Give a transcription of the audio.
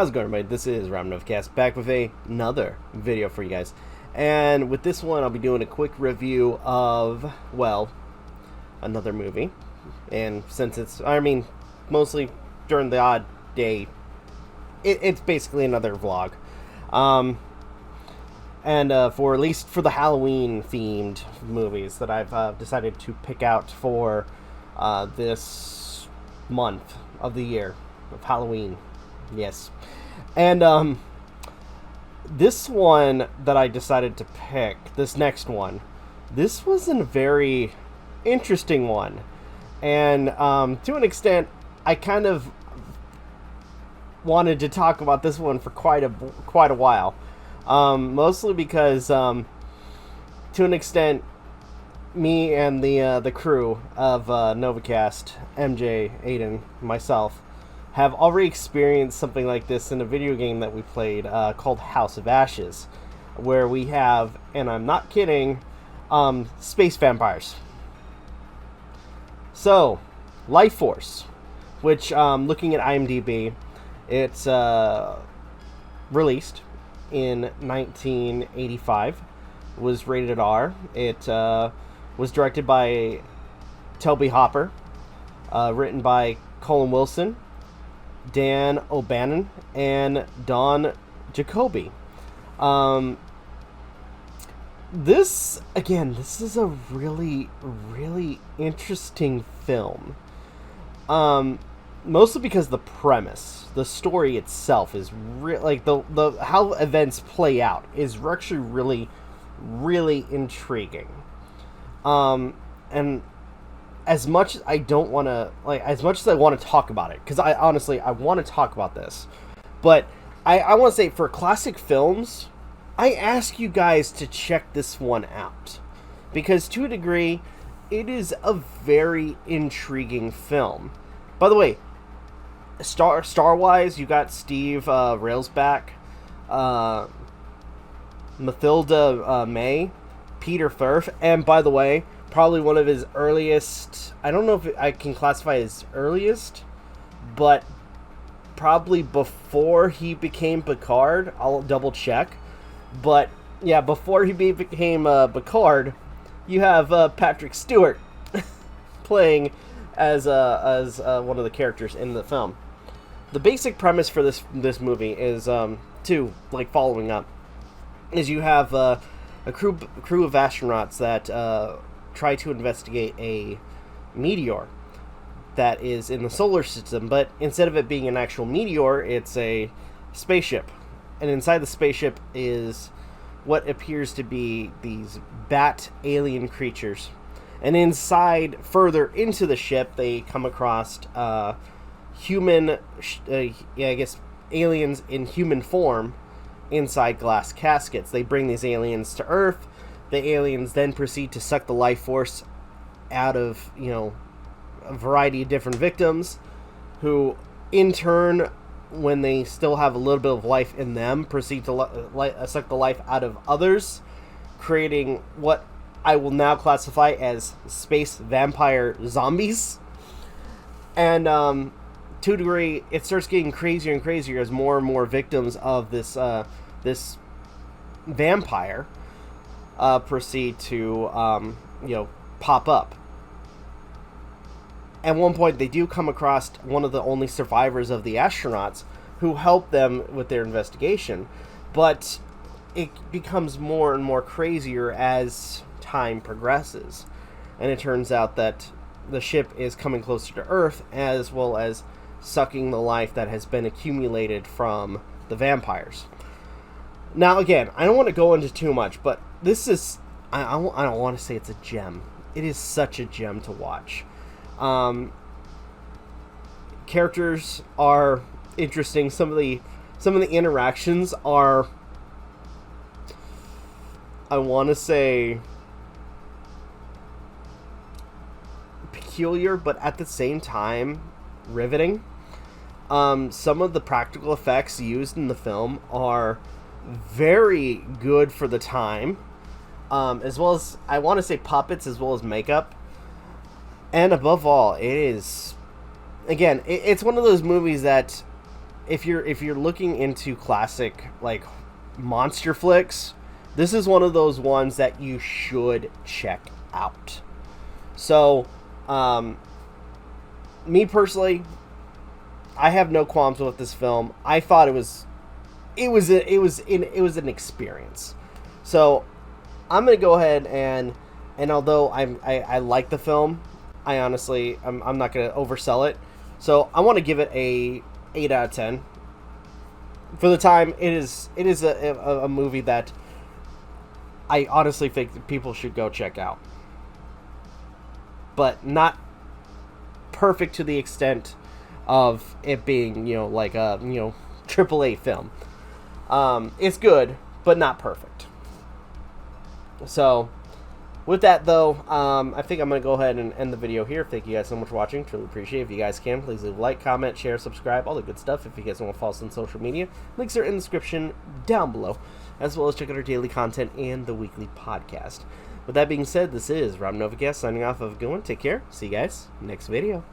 How's it going, everybody? This is Novakast, back with another video for you guys. And with this one, I'll be doing a quick review of, well, another movie. And since it's, mostly during the odd day, it's basically another vlog. For at least for the Halloween-themed movies that I've decided to pick out for this month of the year of Halloween. Yes. And this one that I decided to pick, this next one, this was a very interesting one. And to an extent, I kind of wanted to talk about this one for quite a while. Mostly because, to an extent, me and the crew of Novakast, MJ, Aden, myself, have already experienced something like this in a video game that we played called House of Ashes, where we have, and I'm not kidding, space vampires. So, Lifeforce, which, looking at IMDb, it's released in 1985, was rated R. It was directed by Toby Hopper, written by Colin Wilson, Dan O'Bannon, and Don Jacoby. This is a really, really interesting film. Mostly because the premise, the story itself is the how events play out is actually really, really intriguing. And as much as I don't want to, as much as I want to talk about it, because I want to talk about this, but I want to say, for classic films, I ask you guys to check this one out, because to a degree, it is a very intriguing film. By the way, star-wise, you got Steve Railsback, Mathilda May, Peter Firth, and by the way, probably one of his earliest, I don't know if I can classify as earliest, but probably before he became Picard. I'll double check. But yeah, before he became Picard, you have Patrick Stewart playing as one of the characters in the film. The basic premise for this movie is following up, is you have a crew of astronauts that try to investigate a meteor that is in the solar system, but instead of it being an actual meteor, it's a spaceship. And inside the spaceship is what appears to be these bat alien creatures. And inside, further into the ship, they come across aliens in human form inside glass caskets. They bring these aliens to Earth. The aliens then proceed to suck the life force out of, a variety of different victims, who, in turn, when they still have a little bit of life in them, proceed to suck the life out of others, creating what I will now classify as space vampire zombies. And to a degree, it starts getting crazier and crazier as more and more victims of this vampire proceed to pop up. At one point, they do come across one of the only survivors of the astronauts, who help them with their investigation, but it becomes more and more crazier as time progresses, and it turns out that the ship is coming closer to Earth, as well as sucking the life that has been accumulated from the vampires. Now, again, I don't want to go into too much, but this is, I don't want to say it's a gem. It is such a gem to watch. Characters are interesting. Some of the interactions are, I want to say, peculiar, but at the same time riveting. Some of the practical effects used in the film are very good for the time, as well as, I want to say, puppets as well as makeup. And above all, it is, again, it's one of those movies that if you're looking into classic like monster flicks, this is one of those ones that you should check out. So, me personally, I have no qualms with this film. I thought it was an experience. So, I'm gonna go ahead and although I like the film, I'm not gonna oversell it. So I want to give it a 8 out of 10. For the time, it is a movie that I honestly think that people should go check out, but not perfect to the extent of it being, like a, AAA film. It's good, but not perfect. So, with that, though, I think I'm going to go ahead and end the video here. Thank you guys so much for watching. Truly appreciate it. If you guys can, please leave a like, comment, share, subscribe, all the good stuff. If you guys want to follow us on social media, links are in the description down below, as well as check out our daily content and the weekly podcast. With that being said, this is Rob Novakast signing off of Going. Take care. See you guys next video.